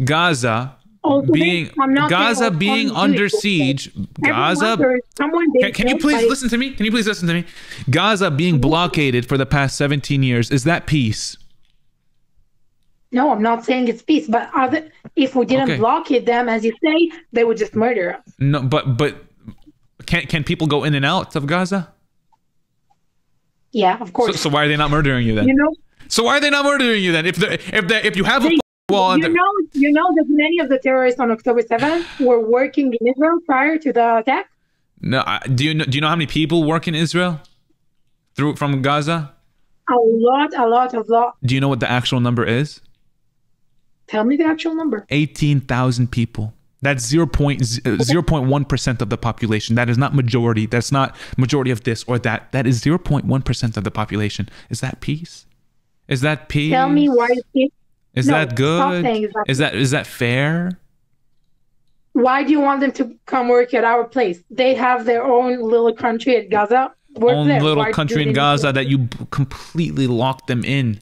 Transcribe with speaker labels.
Speaker 1: Gaza
Speaker 2: Also,
Speaker 1: being
Speaker 2: I'm not
Speaker 1: Gaza
Speaker 2: saying
Speaker 1: being
Speaker 2: all
Speaker 1: under
Speaker 2: Jews,
Speaker 1: siege. Gaza.
Speaker 2: everyone, there is someone they
Speaker 1: Can you
Speaker 2: killed
Speaker 1: please
Speaker 2: by-
Speaker 1: listen to me? Can you please listen to me? Gaza being blockaded for the past 17 years, is that peace?
Speaker 2: No, I'm not saying it's peace, but if we didn't
Speaker 1: Okay.
Speaker 2: blockade them, as you say, they would just murder us.
Speaker 1: No, but can people go in and out of Gaza?
Speaker 2: Yeah, of course.
Speaker 1: So why are they not murdering you then?
Speaker 2: You know,
Speaker 1: So why are they not murdering you then? If you have a wall under,
Speaker 2: you know that many of the terrorists on October 7th were working in Israel prior to the attack.
Speaker 1: no, do you know how many people work in Israel from Gaza?
Speaker 2: A lot.
Speaker 1: Do you know what the actual number is?
Speaker 2: Tell me the actual number.
Speaker 1: 18,000 people. That's 0.1% of the population. That is not majority. That's not majority of this or that. That is 0.1% of the population. Is that peace? Is that peace?
Speaker 2: Tell me why it's peace.
Speaker 1: Is
Speaker 2: No,
Speaker 1: that
Speaker 2: stop
Speaker 1: good?
Speaker 2: saying
Speaker 1: Is that fair?
Speaker 2: Why do you want them to come work at our place? They have their own little country at Gaza. Work
Speaker 1: Own
Speaker 2: there.
Speaker 1: little
Speaker 2: Why do
Speaker 1: country
Speaker 2: they
Speaker 1: in
Speaker 2: need
Speaker 1: Gaza
Speaker 2: to-
Speaker 1: that you completely locked them in.